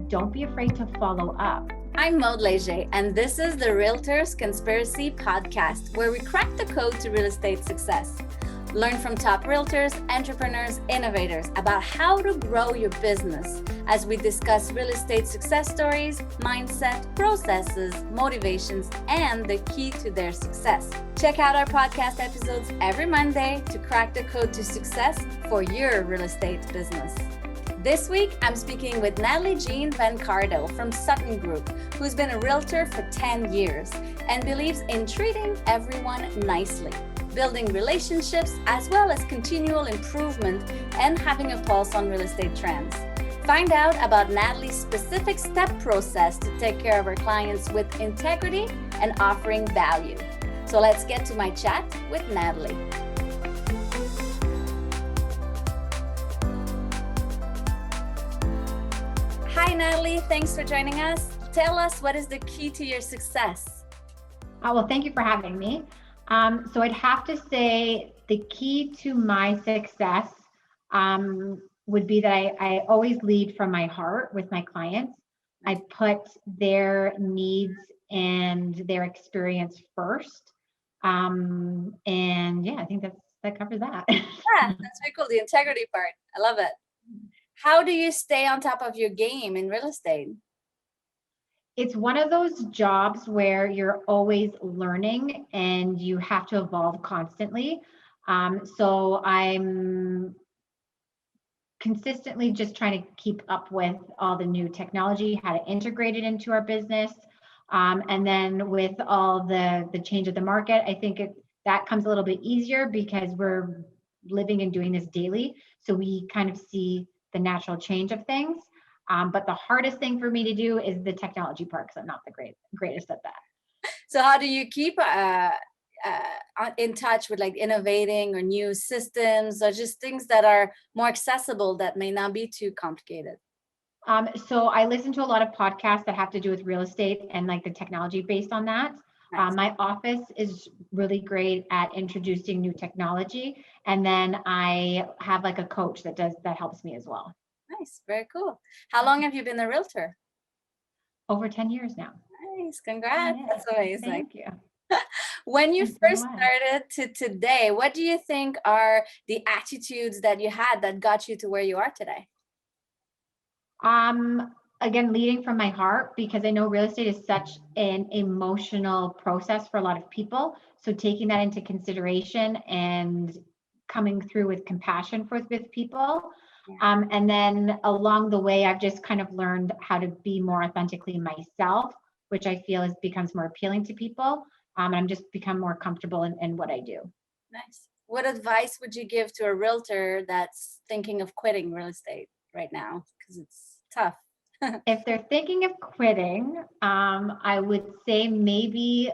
but don't be afraid to follow up. I'm Maud Leger, and this is the Realtors Conspiracy Podcast, where we crack the code to real estate success. Learn from top realtors, entrepreneurs, innovators about how to grow your business as we discuss real estate success stories, mindset, processes, motivations, and the key to their success. Check out our podcast episodes every Monday to crack the code to success for your real estate business. This week, I'm speaking with Natalie Jean Van Cardo from Sutton Group, who's been a realtor for 10 years and believes in treating everyone nicely, building relationships, as well as continual improvement and having a pulse on real estate trends. Find out about Natalie's specific step process to take care of her clients with integrity and offering value. So let's get to my chat with Natalie. Hi, Natalie. Thanks for joining us. Tell us, what is the key to your success? Well, thank you for having me. So I'd have to say the key to my success would be that I always lead from my heart with my clients. I put their needs and their experience first. And yeah, I think that covers that. Yeah, that's very cool. The integrity part. I love it. How do you stay on top of your game in real estate? It's one of those jobs where you're always learning and you have to evolve constantly. So I'm consistently just trying to keep up with all the new technology, how to integrate it into our business. And then with all the change of the market, I think that comes a little bit easier because we're living and doing this daily. So we kind of see the natural change of things. But the hardest thing for me to do is the technology part, because I'm not the greatest at that. So how do you keep in touch with like innovating or new systems or just things that are more accessible that may not be too complicated? So I listen to a lot of podcasts that have to do with real estate and like the technology based on that. Nice. My office is really great at introducing new technology. And then I have like a coach that helps me as well. Nice. Very cool. How long have you been a realtor? Over 10 years now. Nice. Congrats. Yeah. That's amazing. Thank you. When you first started to today, what do you think are the attitudes that you had that got you to where you are today? Again, leading from my heart, because I know real estate is such an emotional process for a lot of people. So taking that into consideration and coming through with compassion with people. Yeah. And then along the way, I've just kind of learned how to be more authentically myself, which I feel becomes more appealing to people. And I'm just become more comfortable in what I do. Nice. What advice would you give to a realtor that's thinking of quitting real estate right now? Because it's tough. If they're thinking of quitting, I would say maybe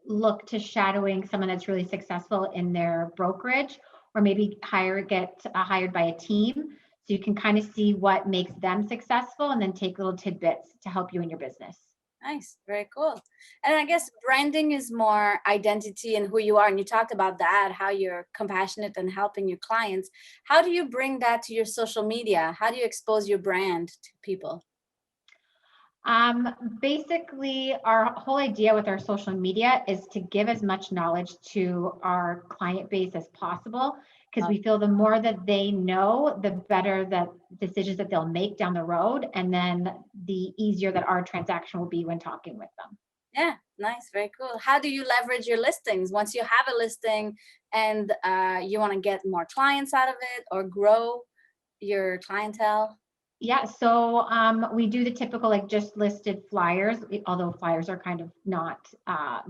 look to shadowing someone that's really successful in their brokerage, or maybe get hired by a team. So you can kind of see what makes them successful and then take little tidbits to help you in your business. Nice. Very cool. And I guess branding is more identity and who you are. And you talked about that, how you're compassionate and helping your clients. How do you bring that to your social media? How do you expose your brand to people? Basically, our whole idea with our social media is to give as much knowledge to our client base as possible, because we feel the more that they know, the better the decisions that they'll make down the road, and then the easier that our transaction will be when talking with them. Yeah, nice, very cool. How do you leverage your listings once you have a listing and you want to get more clients out of it or grow your clientele? Yeah, so we do the typical like just listed flyers, although flyers are kind of not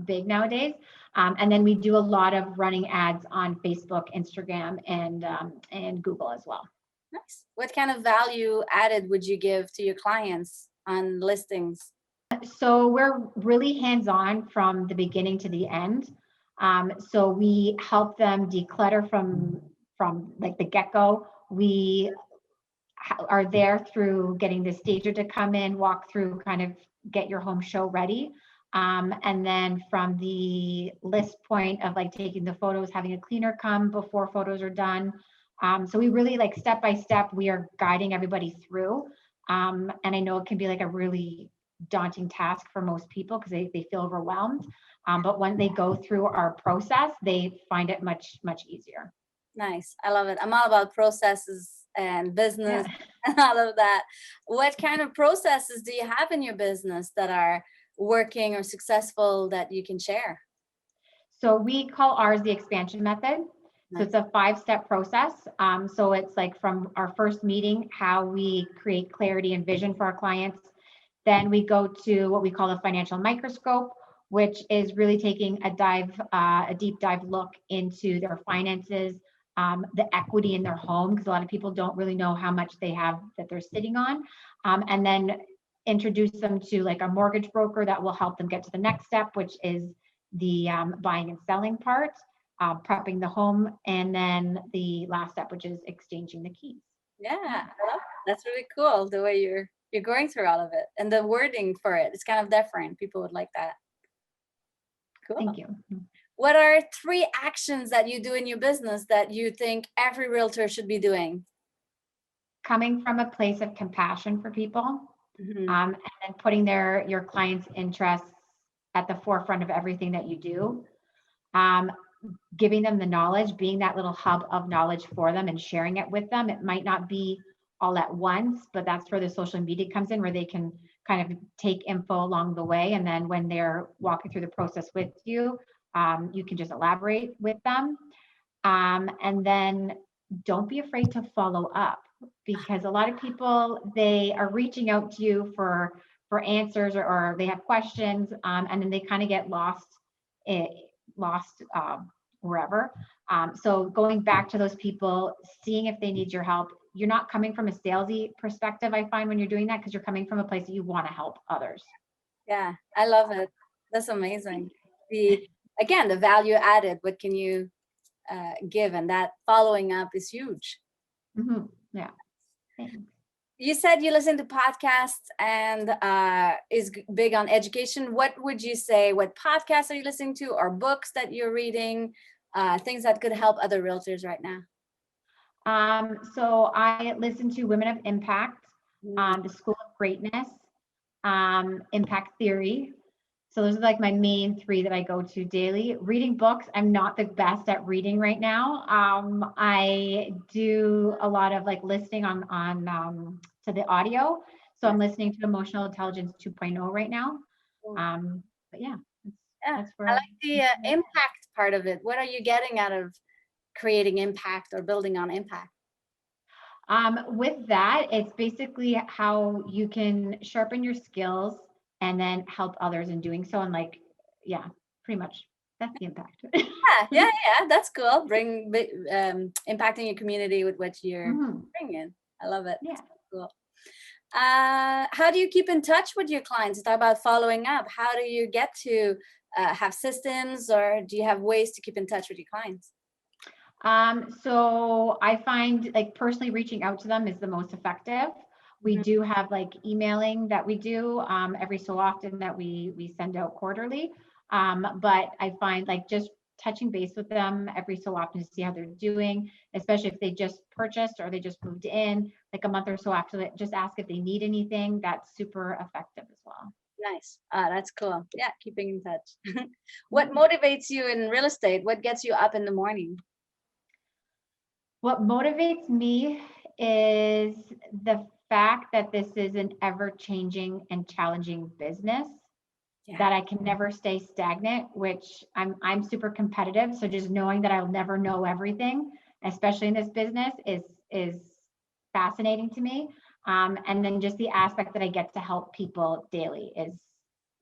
big nowadays. And then we do a lot of running ads on Facebook, Instagram, and Google as well. Nice. What kind of value added would you give to your clients on listings? So we're really hands-on from the beginning to the end. So we help them declutter from like the get-go. We are there through getting the stager to come in, walk through, kind of get your home show ready. And then from the list point of like taking the photos, having a cleaner come before photos are done. So we really like step by step, we are guiding everybody through. And I know it can be like a really daunting task for most people because they feel overwhelmed. But when they go through our process, they find it much, much easier. Nice. I love it. I'm all about processes and business Yeah. and all of that. What kind of processes do you have in your business that are working or successful that you can share? So we call ours the expansion method. So Nice. it's a 5-step process. So it's like from our first meeting, how we create clarity and vision for our clients. Then we go to what we call the financial microscope, which is really taking a deep dive look into their finances, the equity in their home, because a lot of people don't really know how much they have that they're sitting on. And then introduce them to like a mortgage broker that will help them get to the next step, which is the buying and selling part, prepping the home, and then the last step, which is exchanging the keys. Yeah, I love it. That's really cool the way you're going through all of it. And the wording for it, it's kind of different. People would like that. Cool. Thank you. What are 3 actions that you do in your business that you think every realtor should be doing? Coming from a place of compassion for people, Mhm. and then putting your clients' interests at the forefront of everything that you do. Um, Giving them the knowledge, being that little hub of knowledge for them and sharing it with them. It might not be all at once, but that's where the social media comes in, where they can kind of take info along the way. And then when they're walking through the process with you, you can just elaborate with them. And then don't be afraid to follow up, because a lot of people, they are reaching out to you for answers, or they have questions, and then they kind of get eh, lost wherever. So going back to those people, seeing if they need your help. You're not coming from a salesy perspective, I find, when you're doing that, because you're coming from a place that you want to help others. Yeah, I love it. That's amazing. The Again, the value added. What can you give? And that following up is huge. Yeah. Thanks. You said you listen to podcasts and is big on education. What would you say? What podcasts are you listening to, or books that you're reading? Things that could help other realtors right now. So I listen to Women of Impact, Mm. the School of Greatness, Impact Theory. So those are like my main 3 that I go to daily. Reading books, I'm not the best at reading right now. I do a lot of like listening on to the audio. So I'm listening to Emotional Intelligence 2.0 right now. Cool. But yeah, Yeah, that's I where. like the impact part of it. What are you getting out of creating impact or building on impact? With that, it's basically how you can sharpen your skills and then help others in doing so. And like, yeah, pretty much that's the impact. Yeah, that's cool. Impacting your community with what you're Mhm. bringing. I love it. Yeah. Cool. How do you keep in touch with your clients? Talk about following up. How do you get to have systems, or do you have ways to keep in touch with your clients? So I find like personally reaching out to them is the most effective. We Mhm. do have like emailing that we do every so often that we send out quarterly. But I find like just touching base with them every so often to see how they're doing, especially if they just purchased or they just moved in, like a month or so after that, just ask if they need anything. That's super effective as well. Nice. That's cool. Yeah, keeping in touch. What Mhm. motivates you in real estate? What gets you up in the morning? What motivates me is the fact that this is an ever changing and challenging business, Yeah. that I can never stay stagnant, which I'm super competitive. So just knowing that I'll never know everything, especially in this business, is fascinating to me. And then just the aspect that I get to help people daily is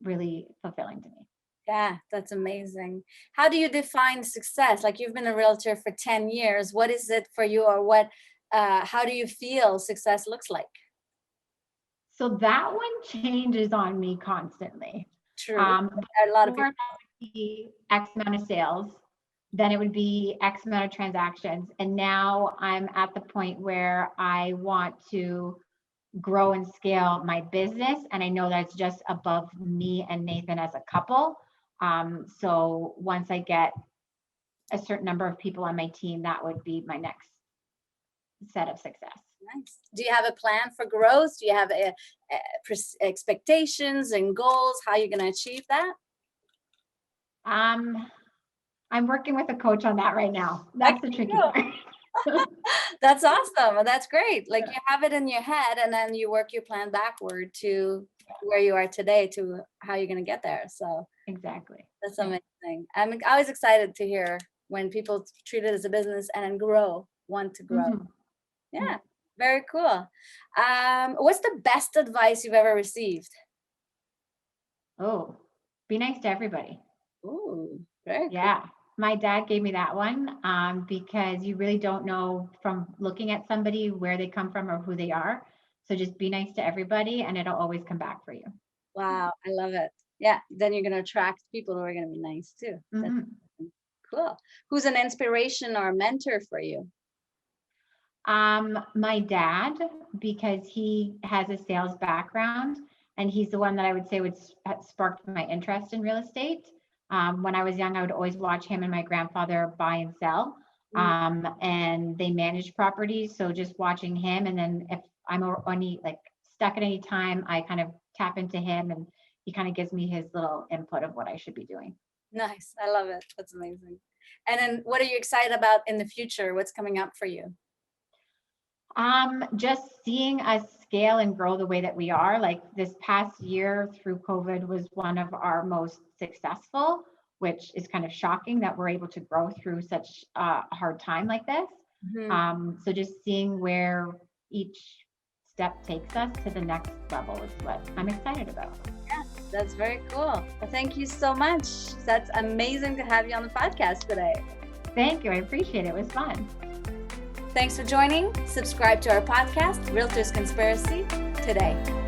really fulfilling to me. Yeah, that's amazing. How do you define success? Like, you've been a realtor for 10 years. What is it for you, or how do you feel success looks like? So that one changes on me constantly. True. A lot of Before people. that would be X amount of sales, then it would be X amount of transactions. And now I'm at the point where I want to grow and scale my business. And I know that's just above me and Nathan as a couple. So once I get a certain number of people on my team, that would be my next set of success. Nice. Do you have a plan for growth? Do you have expectations and goals? How you're going to achieve that? I'm working with a coach on that right now. That's the tricky part. That's awesome. That's great. Like, you have it in your head and then you work your plan backward to where you are today, to how you're going to get there. So exactly. that's amazing. I'm always excited to hear when people treat it as a business and then want to grow. Mm-hmm. Yeah. Very cool. What's the best advice you've ever received? Oh, be nice to everybody. Ooh, very yeah. Cool. My dad gave me that one because you really don't know from looking at somebody where they come from or who they are. So just be nice to everybody and it'll always come back for you. Wow, I love it. Yeah, then you're going to attract people who are going to be nice too. Mm-hmm. Cool. Who's an inspiration or a mentor for you? My dad, because he has a sales background and he's the one that I would say sparked my interest in real estate. When I was young, I would always watch him and my grandfather buy and sell, and they managed properties. So just watching him, and then if I'm stuck at any time, I kind of tap into him and he kind of gives me his little input of what I should be doing. Nice. I love it. That's amazing. And then what are you excited about in the future? What's coming up for you? Just seeing us scale and grow the way that we are. Like this past year through COVID was one of our most successful, which is kind of shocking that we're able to grow through such a hard time like this. So just seeing where each step takes us to the next level is what I'm excited about. Yeah, that's very cool. Well, thank you so much. That's amazing to have you on the podcast today. Thank you. I appreciate it. It was fun. Thanks for joining. Subscribe to our podcast, Realtors Conspiracy, today.